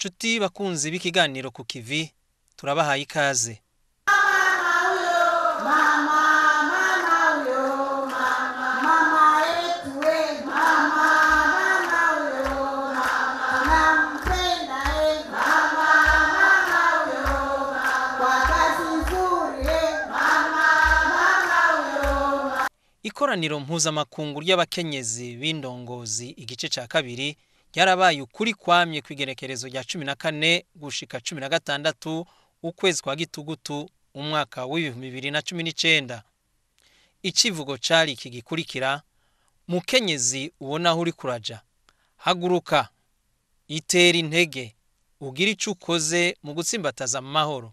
Nshuti bakunzi b'ikiganiro ku kivi turabahaye ikaze. Ikoraniro mpuzamakungu ry'abakenyezi b'indongozi igice ca kabiri ryarabaye ukuri kwamye kwigerekerezo rya 14 gushika 16 ukwezi kwa gitugutu umwaka w'2019. Ikivugo cari iki gikurikira: mukenyezi ubona aho uri kuraja, haguruka, itera intege, ugira ico ukoze mu gutsimbataza amahoro.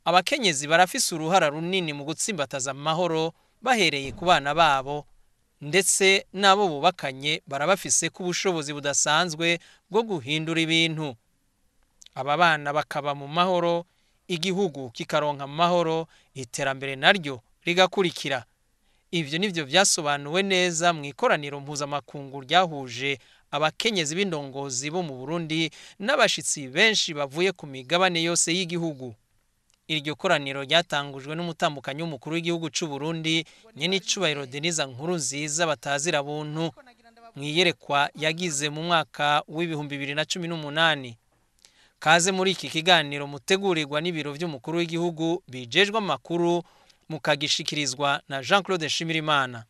Abakenyezi barafise uruhara runini mu gutsimbataza amahoro bahereye ku bana babo, ndetse nabo bubakanye barabafise ku bushobozi budasanzwe bwo guhindura ibintu. Aba bana bakaba mu mahoro, igihugu kikaronka amahoro, iterambere naryo rigakurikira. Ivyo nivyo vyasobanuwe neza mu ikoraniro mpuzamakungu ryahuje abakenyezi b'indongozi bo mu Burundi n'abashitsi benshi bavuye ku migabane yose y'igihugu. Iryo koraniro ryatangujwe n'umutambukanyi w'umukuru w'igihugu c'u Burundi nyene icubahiro Nkurunziza batazira buntu mwiyerekwa yagize mu mwaka w'2018. Kaze muri iki kiganiro mutegurirwa n'ibiro vy'umukuru w'igihugu bijejwe amakuru mukagishikirizwa na Jean-Claude Nshimirimana.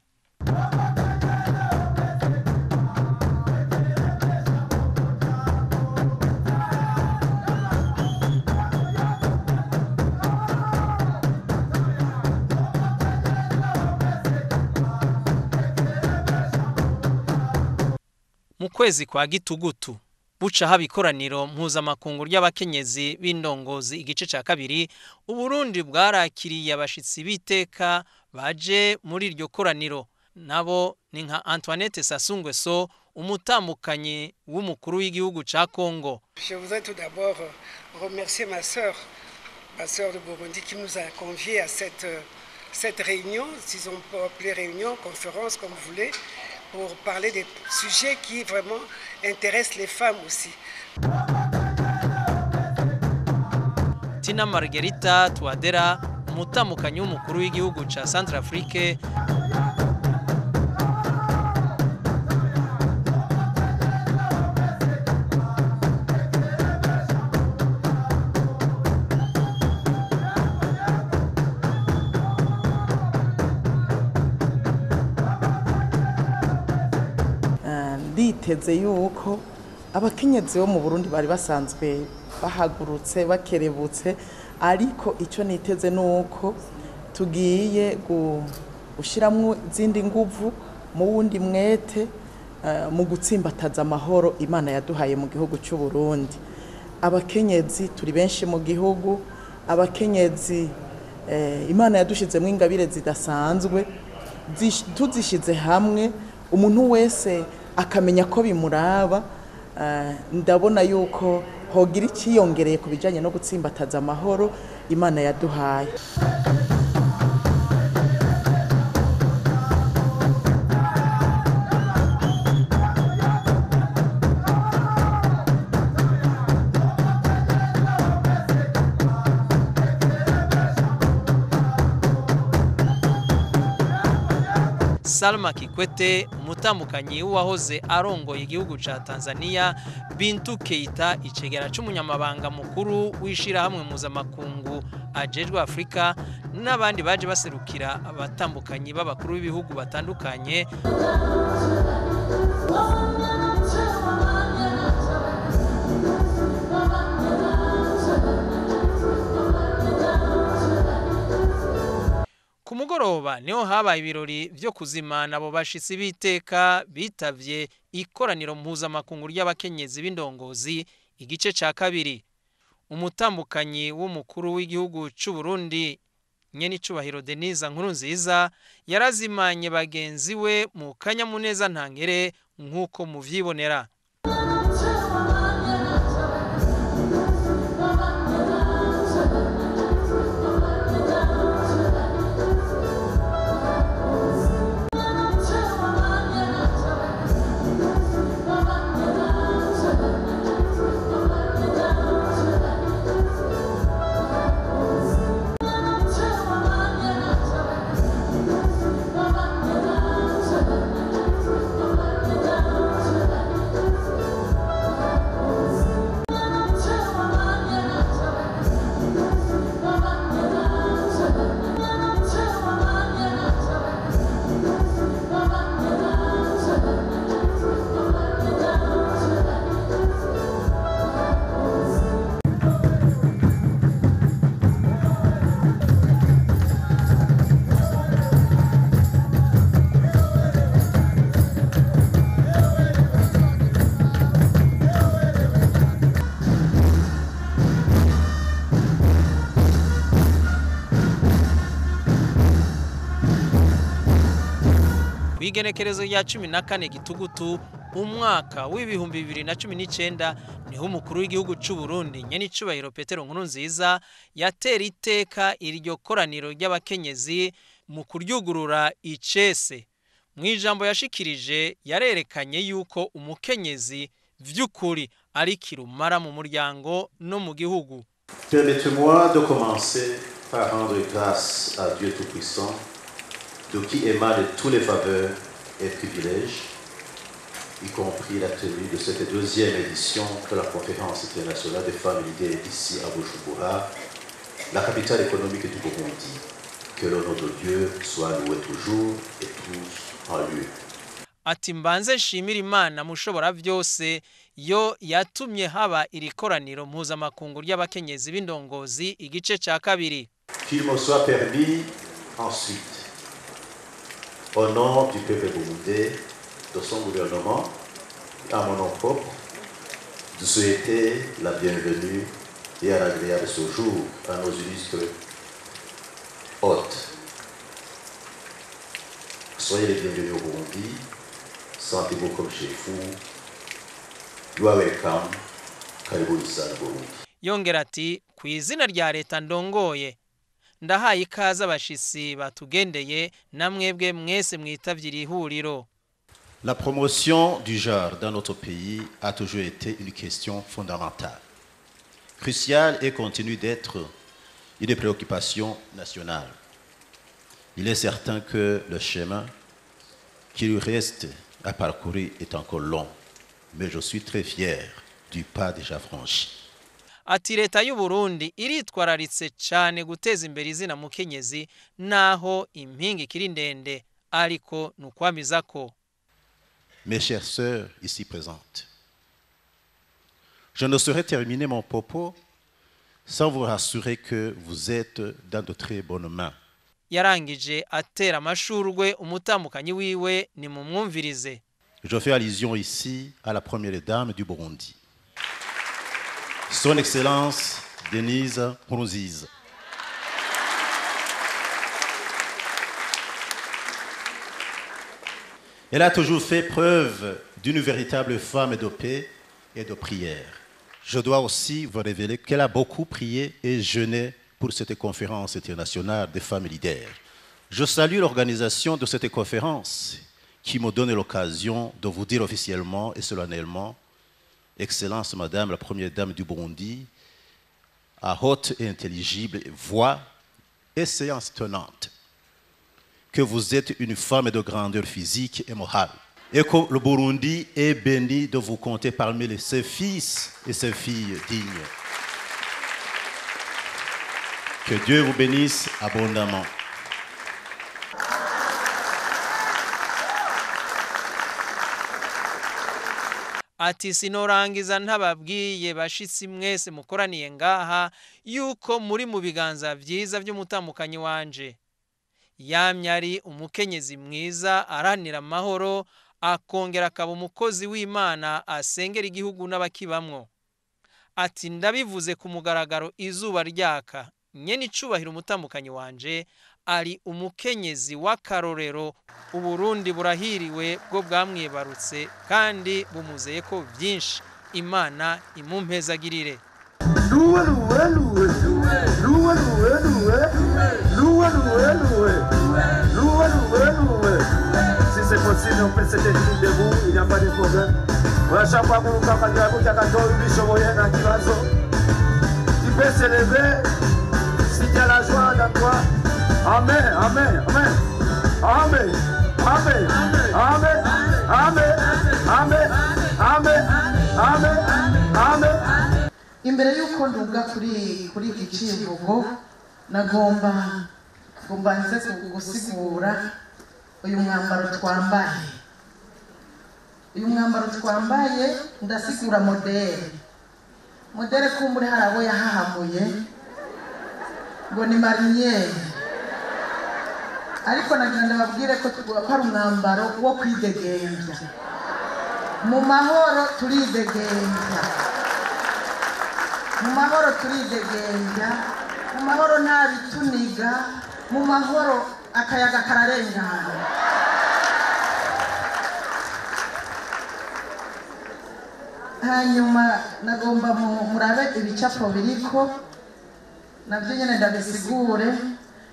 Mu kwezi kwa gitugutu buca haba ikoraniro mpuzamakungu ry'abakenyezi b'indongozi igice ca kabiri, Uburundi bwarakiriye abashitsi biteka baje muri iryo koraniro. Nabo ni nka Antoinette Sassou-Nguesso, umutambukanyi w'umukuru w'igihugu ca Congo. Je voudrais tout d'abord remercier ma sœur de Burundi qui nous a conviés à cette réunion, si on peut appeler réunion, conférence, comme vous voulez, pour parler des sujets qui vraiment intéressent les femmes aussi. Tina Margarita Touadera, umutambukanyi w'umukuru w'igihugu ca Centrafrique, diteze yuko abakenyezi bo mu Burundi bari basanzwe bahagurutse bakerebutse, ariko ico niteze nuko tugiye gushiramwo izindi nguvu mu wundi mwete mu gutsimbataza amahoro Imana yaduhaye mu gihugu c'u Burundi. Abakenyezi turi benshi mu gihugu, abakenyezi Imana yadushizemo ingabire zidasanzwe, tuzishize hamwe umuntu wese akamenya ko bimuraba. Ndabona yuko hogira ikiyongereye ku bijanye no gutsimbataza amahoro Imana yaduhaye. Salma Kikwete, umutambukanyi w'uwahoze arongoye igihugu ca Tanzania, Bintu Keita, icegera c'umunyamabanga mukuru w'ishirahamwe mpuzamakungu ajejwe Afrika, n'abandi baje baserukira abatambukanyi b'abakuru b'ibihugu batandukanye. Ku mugoroba niho habaye ibirori vyo kuzimana abo bashitsi biteka bitavye ikoraniro mpuzamakungu ry'abakenyezi b'indongozi igice ca kabiri. Umutambukanyi w'umukuru w'igihugu c'u Burundi nyene icubahiro Nkurunziza yarazimanye bagenzi we mu kanyamuneza ntangere nk'uko muvyibonera. kwigenekerezo rya 14 gitugutu umwaka w'ibihumbi 2019 niho umukuru w'igihugu cy'u Burundi nyenicubahiro Petero Nkurunziza yatera iteka iryo koraniro ry'abakenyezi mu kuryugurura icese. Mwijambo yashikirije yarerekanye yuko umukenyezi vy'ukuri ari kirumara mu muryango no mu gihugu. Permettez-moi de commencer par rendre grâce à Dieu Tout-Puissant, de qui émanent tous les faveurs et privilèges, y compris la tenue de cette deuxième édition de la conférence internationale des femmes leaders ici à Bujumbura, la capitale économique du Burundi. Que le nom de Dieu soit loué toujours et tous en lui. Ati mbanze nshimira Imana mushobora vyose yo yatumye haba iri koraniro mpuzamakungu ry'abakenyezi b'indongozi igice ca kabiri. Qu'il me soit permis ensuite, au nom du peuple burundais, de son gouvernement, à mon nom propre, de souhaiter la bienvenue et un agréable séjour à nos illustres hôtes. Soyez les bienvenus au Burundi, sentez-vous comme chez vous. You are welcome, karibuni sana Burundi. Yongera ati kw'izina rya leta ndongoye ndahaye ikaze abashitsi batugendeye namwebwe mwese mwitavye iri huriro. La promotion du genre dans notre pays a toujours été une question fondamentale, cruciale et continue d'être une préoccupation nationale. Il est certain que le chemin qui lui reste à parcourir est encore long, mais je suis très fier du pas déjà franchi. Ati leta y'u Burundi iritwararitse cyane guteza imbere izina mukenyezi naho impinga ikiri ndende ariko nukwamizako. Mes chères sœurs ici présentes, je ne saurais terminer mon propos sans vous rassurer que vous êtes dans de très bonnes mains. Yarangije atera amashurwe umutamukanyi wiwe ni mumwumvirize. Je fais allusion ici à la première dame du Burundi, Son Excellence Denise Nkurunziza. Elle a toujours fait preuve d'une véritable femme de paix et de prière. Je dois aussi vous révéler qu'elle a beaucoup prié et jeûné pour cette conférence internationale des femmes leaders. Je salue l'organisation de cette conférence qui me donne l'occasion de vous dire officiellement et solennellement, Excellence Madame la Première Dame du Burundi, à haute et intelligible voix et séance tenante, que vous êtes une femme de grandeur physique et morale, et que le Burundi est béni de vous compter parmi ses fils et ses filles dignes. Que Dieu vous bénisse abondamment. Ati sinorangiza ntababwiye bashitsi mwese mukoraniye ngaha yuko muri mu biganza vyiza vy'umutamukanyi wanje. Yamye ari umukenyezi mwiza aranira amahoro akongera akaba umukozi w'Imana asengera igihugu n'abakibamwo. Ati ndabivuze ku mugaragaro izuba ryaka nyenicubahiro umutamukanyi wanje ari umukenyezi w'akarorero. Uburundi burahiriwe bwo bwamwibarutse kandi bumuzeye ko vyinshi. Imana imumpezagirire. Si c'est possible, on peut se tenir debout, il n'y a pas de problème. Voilà, chaque fois que vous avez un tu peux se lever si tu as la joie dans toi. Amen, amen, amen. Amen, amen, amen, amen, amen, amen, amen, amen. Imbere yuko nduga kuri iki kivugo nagomba nze gusigura uyu mwambaro twambaye. Uyu mwambaro twambaye ndasigura modere ko muri harabo yahahamuye ngo ni mariniere, ariko nagenda babwire ko ari umwambaro wo kwidegembya. Mu mahoro turidegembya, mu mahoro turidegembya, mu mahoro nta bituniga, mu mahoro akayaga kararengana. hanyuma nagomba murabe ibicapo biriko navyo nyene ndabisigure.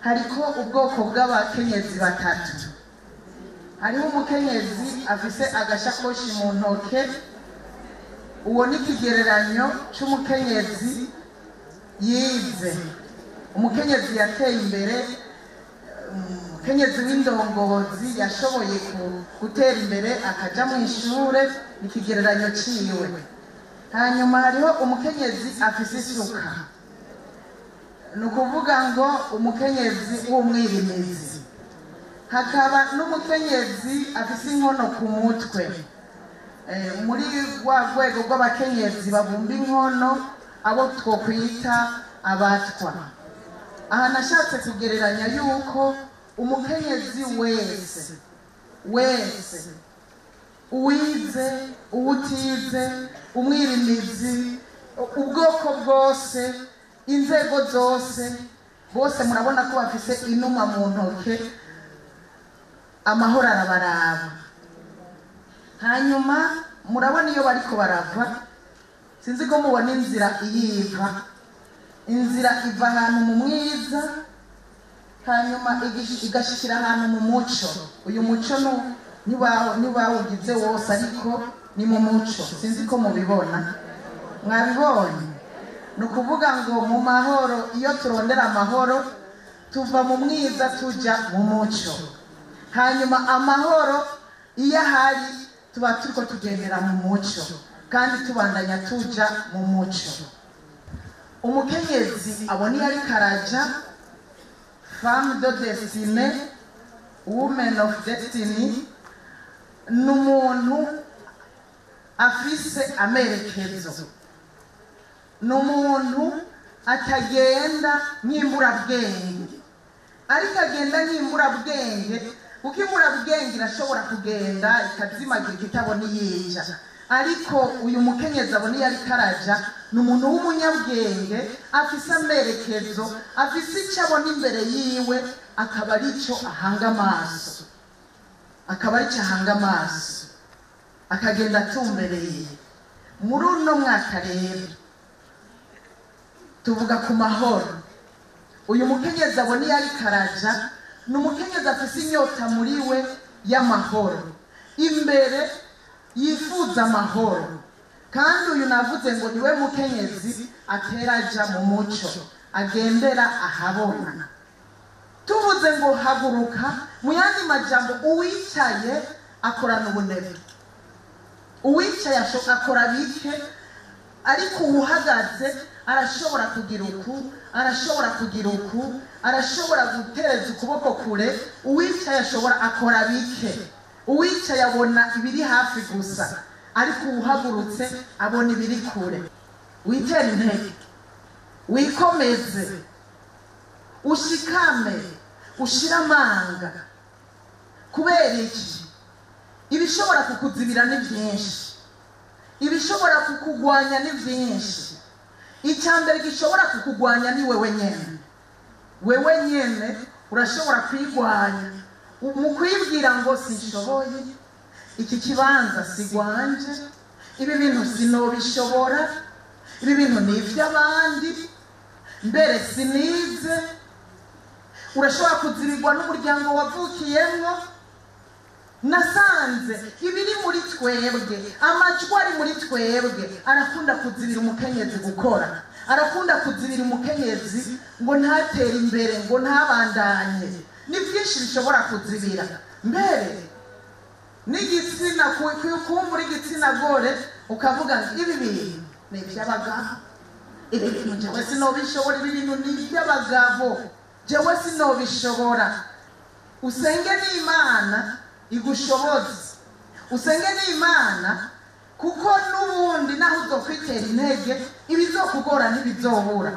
Hariko ubwoko bw'abakenyezi batatu. Hariho umukenyezi afise agashakoshi mu ntoke, uwo ni ikigereranyo c'umukenyezi yize, umukenyezi yateye imbere, umukenyezi w'indongozi yashoboye gutera imbere akaja mu ishure, ikigereranyo ciwe. Hanyuma hariho umukenyezi afise isuka, nukuvuga ngo umukenyezi w'umwirimizi. Hakaba n'umukenyezi afise inkono ku mutwe, muri rwa rwego rw'abakenyezi babumba inkono, abo twokwita abatwa. Aha nashatse kugereranya yuko umukenyezi wese uwize, uwutize, umwirimizi, ubwoko bwose, inzego zose, bose murabona ko bafise inuma mu ntoke, amahoro arabaraba. Hanyuma murabona iyo bariko barava, sinzi ko mubona inzira iyiva. Inzira iva ahantu mu mwiza, hanyuma igashikira ahantu mu muco. Uyu muco ntibawugize wose, ariko ni mu muco. Sinzi ko mubibona, mwabibonye? Ni ukuvuga ngo mu mahoro, iyo turondera amahoro tuva mu mwiza tuja mu muco. Hanyuma amahoro iyo ahari tuba turiko tugendera mu muco kandi tubandanya tuja mu muco. Umukenyezi abona iyo ariko araja, femme de destinée, woman of destiny, n'umuntu afise amerekezo, n'umuntu atagenda nk'imburabwenge, ariko agenda nk'imburabwenge, kuko imburabwenge irashobora kugenda ikazimagira ikitabona iyija. Ariko uyu mukenyezi abona iyo ariko araja ni umuntu w'umunyabwenge, afise amerekezo, afise icyo abona imbere yiwe, akaba ari cyo ahanga amaso, akagenda atumbereye. Muri uno mwaka rero tuvuga ku mahoro. Uyu mukenyezi abona iyo ariko araja ni umukenyezi afise inyota muri we y'amahoro, imbere yifuza amahoro. Kandi uyu navuze ngo niwe mukenyezi atera aja mu muco, agendera ahabona. Tuvuze ngo haguruka, mu yandi majambo, uwicaye akorana ubunebwe, uwicaye akora bike, ariko uhagaze arashobora kugira uku, arashobora kugira uku, arashobora gutereza ukuboko kure. Uwicaye ashobora akora bike, uwicaye abona ibiri hafi gusa, ariko uhagurutse abona ibiri kure. Witera intege, wikomeze, ushikame, ushira amanga. Kubera iki? Ibishobora kukuzibira ni byinshi, ibishobora kukugwanya ni byinshi. Icyambere gishobora kukugwanya ni wewe nyene. Wewe nyene urashobora kwigwanya mu kwibwira ngo sinshoboye, iki kibanza sigwanje, ibi bintu sinobishobora, ibi bintu ni iby'abandi, mbere sinize. Urashobora kuzibirwa n'umuryango wavukiyemwo. Nasanze ibiri muri twebwe, amajwi ari muri twebwe arakunda kuzibira umukenyezi gukora, arakunda kuzibira umukenyezi ngo ntatere imbere, ngo ntabandanye. Ni byinshi bishobora kuzibira. Mbere n'igitsina, kumbura igitsina gore ukavuga ibi bintu ni iby'abagabo, ibi bintu jewe sinobishobora, ibi bintu ni iby'abagabo, jewe sinobishobora. Usenge n'Imana igushoboze, usenge n'Imana, kuko n'ubundi naho uzokwitera intege ibizokugora ntibizobura,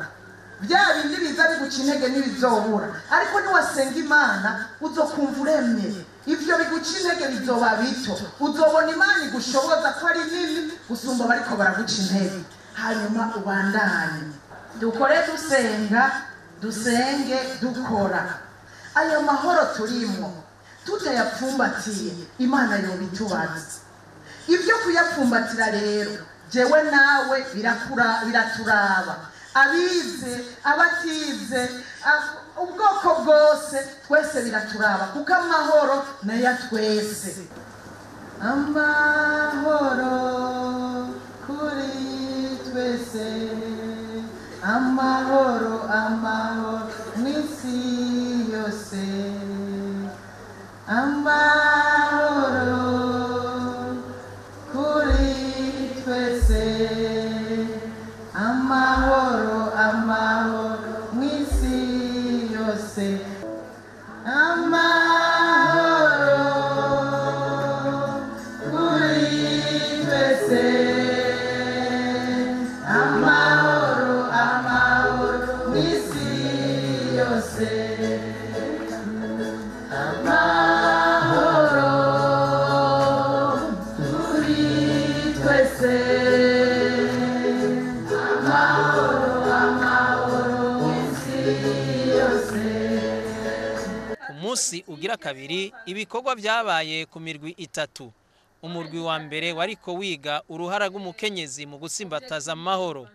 bya bindi biza biguca intege ntibizobura. Ariko niwasenga Imana uzokumva uremye, ibyo biguca intege bizoba bito, uzobona Imana igushoboza ko ari nini gusumba bariko baraguca intege. Hanyuma ubandanye, dukore dusenga, dusenge dukora. Ayo mahoro turimo tutayapfumbatiye, Imana yobitubaza. Ibyo kuyapfumbatira rero jewe nawe biraturaba, abize abatize ubwoko bwose twese biraturaba kuko amahoro nayo twese. Amahoro kuri twese, amahoro amahoro n'isi yose, amahoro kuri twese, amahoro amahoro n'isi yose, amahoro kuri twese, amahoro amahoro n'isi yose, amahoro kuri twese, amahoro amahoro n'isi yose. Ku munsi ugira kabiri ibikorwa byabaye ku mirwi itatu. Umurwi wa mbere wariko wiga uruhara rw'umukenyezi mu gusimbataza amahoro.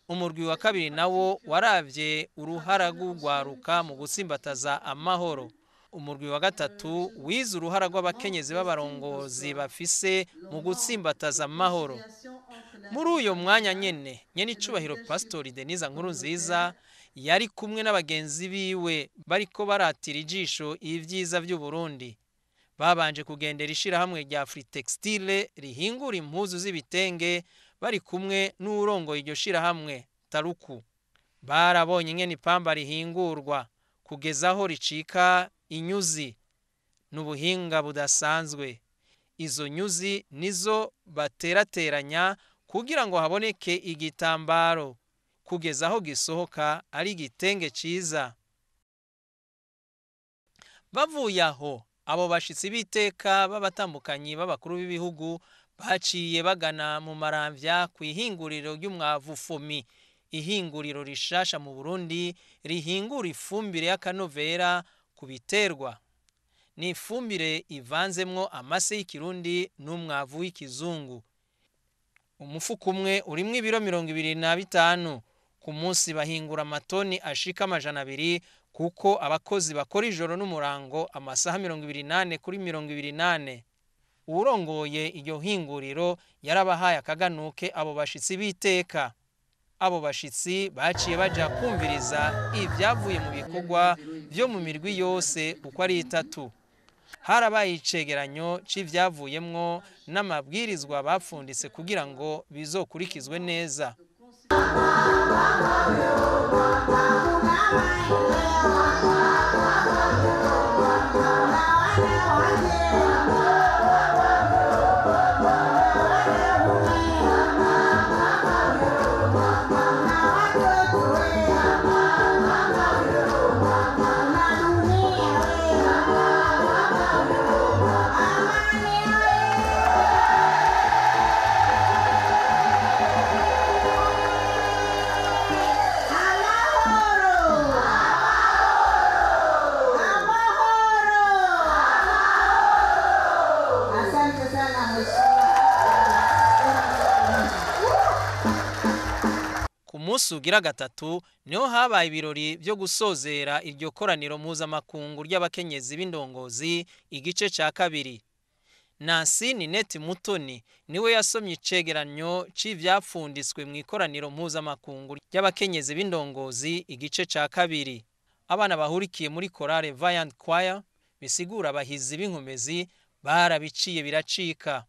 Umurwi wa kabiri nawo waravye uruhara rw'ugwaruka mu gusimbataza amahoro. Umurwi wa gatatu wize uruhara rw'abakenyezi b'abarongozi bafise mu gusimbataza amahoro. Muri uyo mwanya nyene icubahiro Pastori Denise Nkurunziza yari kumwe n'abagenzi biwe bariko baratira ijisho ivyiza by'u Burundi. Babanje kugendera ishirahamwe rya Free Textile rihingura impuzu z'ibitenge bari kumwe n'urongoye iryo shirahamwe Taruku. Barabonye ingene ipamba rihingurwa kugeza aho ricika inyuzi n'ubuhinga budasanzwe. Izo nyuzi nizo baterateranya kugira ngo haboneke igitambaro kugeza aho gisohoka ari igitenge ciza. Bavuye aho abo bashitsi biteka b'abatambukanyi b'abakuru b'ibihugu baciye bagana mu Maramvya ku ihinguriro ry'umwavu Fomi, ihinguriro rishasha mu Burundi rihingura ifumbire y'akanovera ku biterwa. Ni ifumbire ivanzemwo amase y'ikirundi n'umwavu w'ikizungu. Umufuko umwe urimwo ibiro 25. Ku munsi bahingura amatoni ashika 200 kuko abakozi bakora ijoro n'umurango amasaha 28 kuri 28. Urongoye iryo hinguriro yarabahaye akaganuke abo bashitsi biteka. Abo bashitsi baciye baja kumviriza ibyavuye mu bikorwa byo mu mirwi yose uko ari 3. Harabaye icegeranyo c'ivyavuyemwo n'amabwirizwa bapfunditse kugira ngo bizokurikizwe neza. Musi ugira gatatu niho habaye ibirori byo gusozera iryo koraniro mpuzamakungu ry'abakenyezi b'indongozi igice ca kabiri. Nancy Ninette Mutoni niwe yasomye icegeranyo c'ivyapfunditswe mu ikoraniro mpuzamakungu ry'abakenyezi b'indongozi igice ca kabiri. Abana bahurikiye muri Chorale Valiant Choir bisigura abahizi b'inkomezi barabiciye biracika.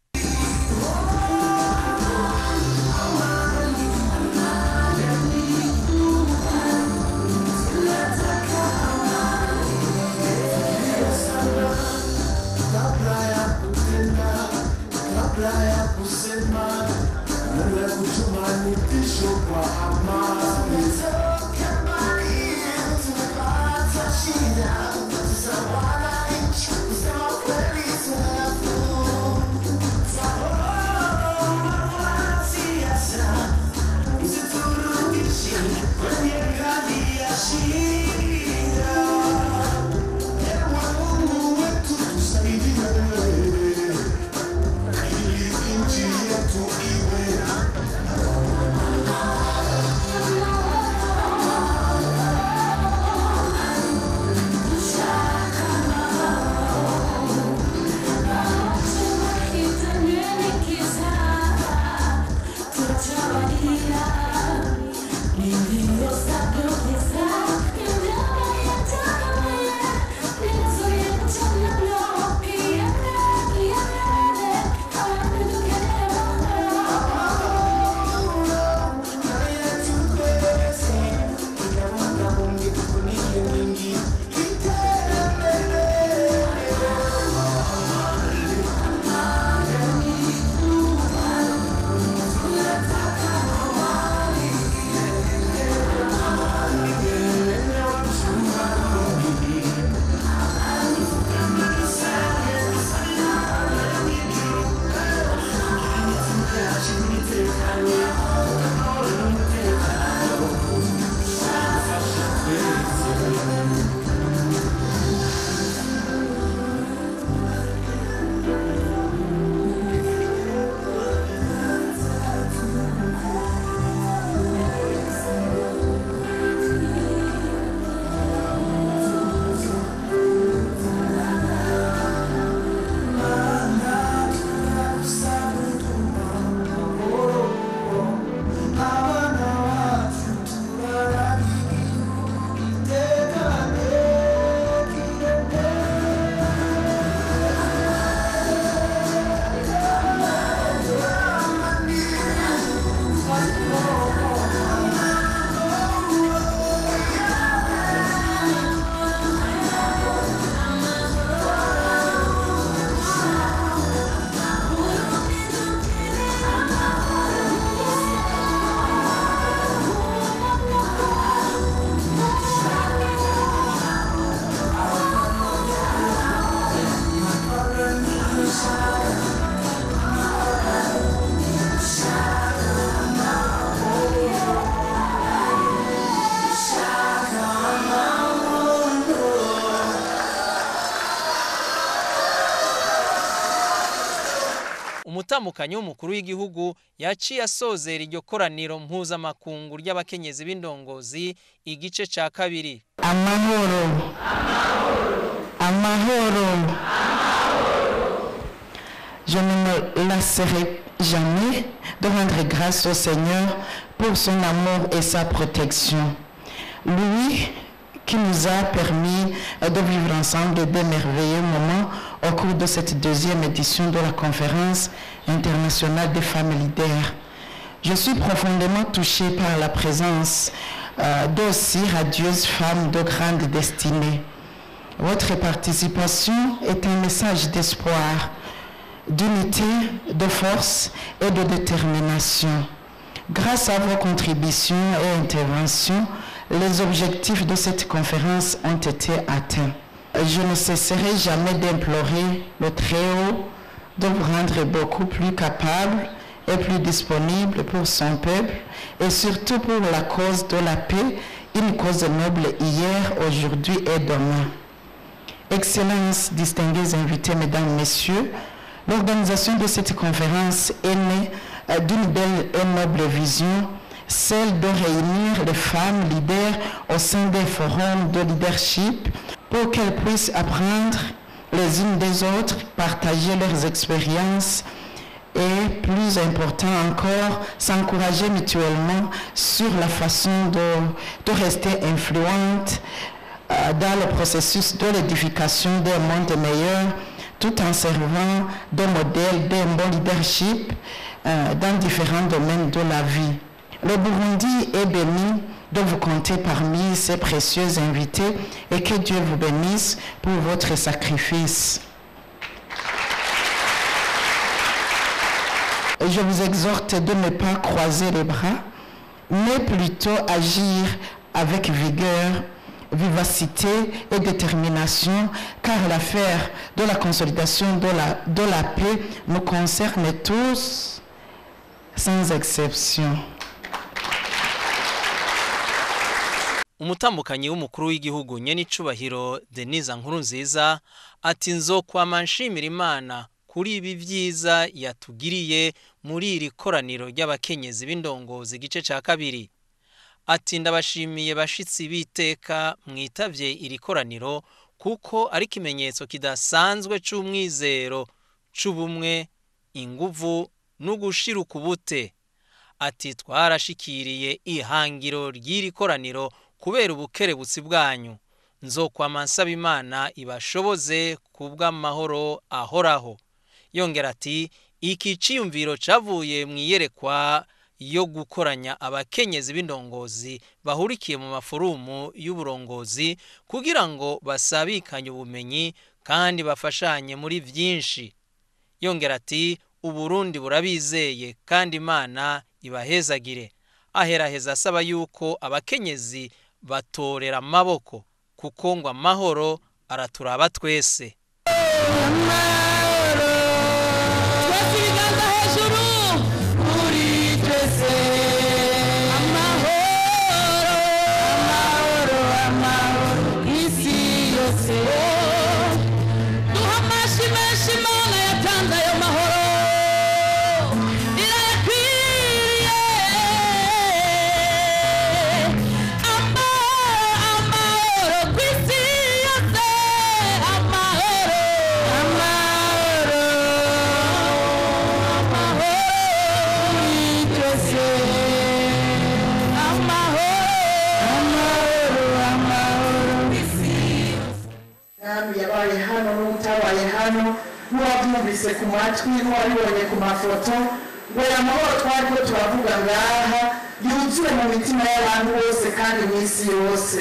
umutambukanyi w'umukuru w'igihugu yaciye asozera iryo koraniro mpuzamakungu ry'abakenyezi b'indongozi igice ca kabiri. Amahoro, amahoro, je ne me lasserai jamais de rendre grâce au Seigneur pour son amour et sa protection. Lui qui nous a permis de vivre ensemble de merveilleux moments au cours de cette deuxième édition de la conférence internationale des femmes leaders. Je suis profondément touchée par la présence d'aussi radieuses femmes de grande destinée. Votre participation est un message d'espoir, d'unité, de force et de détermination. Grâce à vos contributions et interventions, les objectifs de cette conférence ont été atteints. Je ne cesserai jamais d'implorer le Très-Haut de vous rendre beaucoup plus capable et plus disponible pour son peuple et surtout pour la cause de la paix, une cause noble hier, aujourd'hui et demain. Excellences, distingués invités, mesdames, messieurs, l'organisation de cette conférence est née d'une belle et noble vision, celle de réunir les femmes leaders au sein des forums de leadership pour qu'elles puissent apprendre les unes des autres, partager leurs expériences et, plus important encore, s'encourager mutuellement sur la façon de rester influente dans le processus de l'édification d'un monde meilleur, tout en servant de modèle d'un bon leadership dans différents domaines de la vie. Le Burundi est béni de vous compter parmi ces précieux invités et que Dieu vous bénisse pour votre sacrifice. Et je vous exhorte de ne pas croiser les bras, mais plutôt agir avec vigueur, vivacité et détermination, car l'affaire de la consolidation de la paix nous concerne tous, sans exception. Umutambukanyi w'umukuru w'igihugu nyenicubahiro Denise Nkurunziza ati nzokwama nshimira Imana kuri ibi vyiza yatugiriye muri iri koraniro ry'abakenyezi b'indongozi igice ca kabiri. Ati ndabashimiye bashitsi biteka mwitavye iri koraniro kuko ari kimenyetso kidasanzwe c'umwizero, c'ubumwe, inguvu n'ugushira ukubute. Ati twarashikiriye ihangiro ry'iri koraniro kubera ubukerebutsi bwanyu. Nzokwama nsaba Imana ibashoboze kubw'amahoro ahoraho. Yongera ati iki ciyumviro cavuye mwiyerekwa yo gukoranya abakenyezi b'indongozi bahurikiye mu maforumu y'uburongozi kugira ngo basabikanye ubumenyi kandi bafashanye muri vyinshi. Yongera ati Uburundi burabizeye kandi Imana ibahezagire. Aheraheza asaba yuko abakenyezi batorera amaboko kuko ngo amahoro araturaba twese. Mwumvise ku matwi n'uwabibonye ku mafoto ngo aya mahoro twariko turavuga ngaha yuzuye mu mitima y'abantu bose kandi mw'isi yose.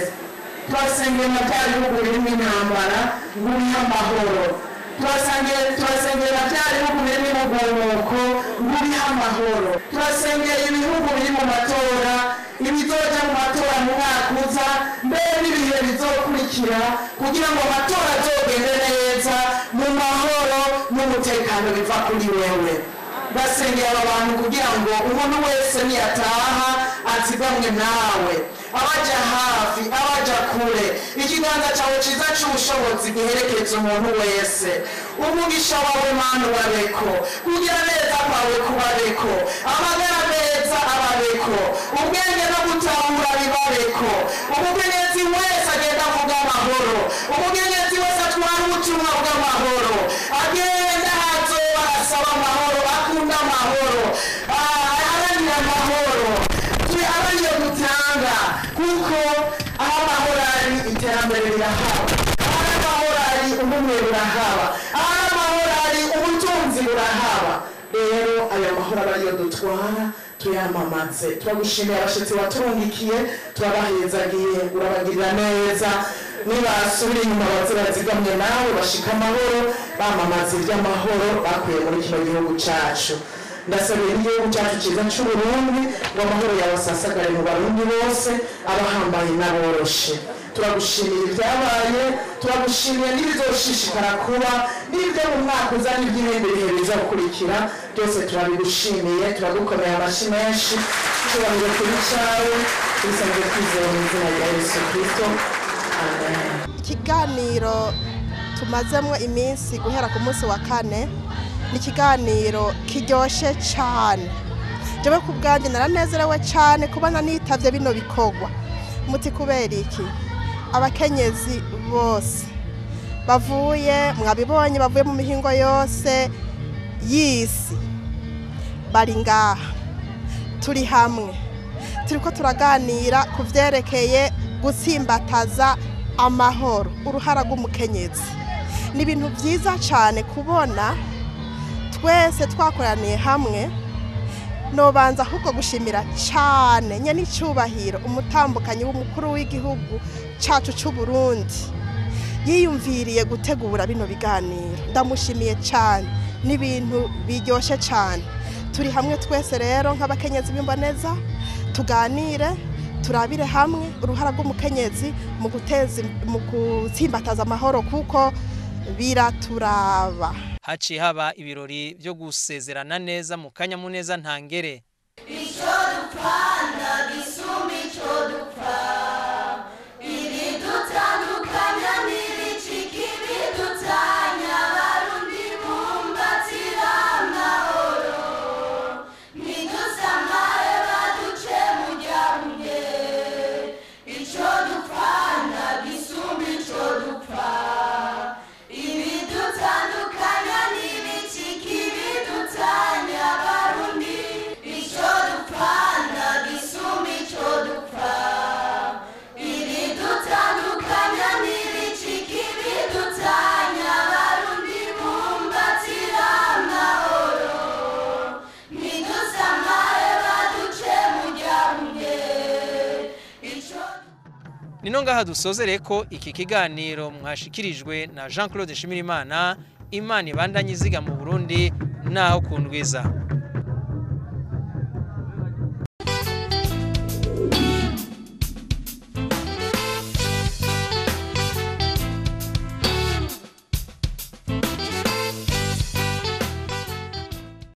Twasengeye na bya bihugu birimo intambara ngo bihe amahoro. Twasengeye na bya bihugu birimo imigumuko ngo bihe amahoro. Twasengeye ibihugu biri mu matora, ibizoja mu matora mu mwaka uza, mbere n'ibihe bizokurikira kugira ngo amatora azogende neza mu mahoro n'umutekano biva kuri wewe. Basengera abantu kugira ngo umuntu wese niyataha azigamwe nawe, abaja hafi, abaja kure, ikiganza cyawe ciza c'ubushobozi giherekeza umuntu wese. umugisha wawe mana ubabeko kugira neza kwawe kubabeko amagara meza ababeko ubwenge no gutahura bibabeko umukenyezi wese agenda avuga amahoro umukenyezi wese atwara ubutumwa bw'amahoro agenda hazoba arasaba amahoro akunda amahoro aharanira amahoro tuyaharanire gutanga kuko aho amahoro ari iterambere rirahaba aho amahoro ari ubumwe burahaba aho amahoro ari ubutunzi burahaba rero ayo mahoro aba ariyo dutwara tuyamamaze turagushimiye abashitsi waturungikiye turabahezagiye urabagirira neza nibasubira inyuma baze bazigamye nawe bashika amahoro bamamaza iby'amahoro bakuye muri kino gihugu cacu ndasabiye igihugu cyacu cyiza c'Uburundi ngo amahoro yawe asasagare mu barundi bose abahambaye n'aboroshe turagushimiye ibyabaye turagushimiye n'ibizoshishikara kuba n'ibyo mu mwaka uza n'iby'ibindi bihe bizakurikira byose turabigushimiye turagukomeye amashyi menshi tubabire kuri cawe tubisanzwe twizeye mu izina rya Yesu Kristo amen. Ikiganiro tumazemo iminsi guhera ku munsi wa kane ni ikiganiro kiryoshe cyane jewe ku bwanjye naranezerewe cyane kubona nitavye bino bikorwa muti kubera iki abakenyezi bose bavuye mwabibonye bavuye mu mihingo yose y'isi bari ngaha turi hamwe turiko turaganira ku vyerekeye gutsimbataza amahoro uruhara rw'umukenyezi ni ibintu byiza cyane kubona twese twakoraniye hamwe nobanza ahubwo gushimira cyane nyene icyubahiro umutambukanyi w'umukuru w'igihugu cacu c'u Burundi yiyumviriye gutegura bino biganiro ndamushimiye cyane n'ibintu biryoshe cyane turi hamwe twese rero nk'abakenyezi b'imboneza tuganire turabire hamwe uruhara rw'umukenyezi mu gutsimbataza amahoro kuko biraturaba. Haciye haba ibirori byo gusezerana neza mu kanyamuneza ntangere. Ico dupfana bisuma ico dupfa ibidutandukanya n'ibicika ibidutanya abarundi bumbatira amahoro ntidusamare baduce mu ryamye ico dupfana bisuma ico dupfa ibidutandukanya n'ibicika ibidutanya abarundi ico dupfana bisuma ico dupfa ibidutandukanya n'ibicika ibidutanya abarundi bumbatira amahoro ntidusamare baduce mu ryamye ico. Nino ngaha dusozereye ko iki kiganiro mwashikirijwe na Jean Claude Shimirimana. Imana ibandanye iziga mu Burundi naho kundwiza.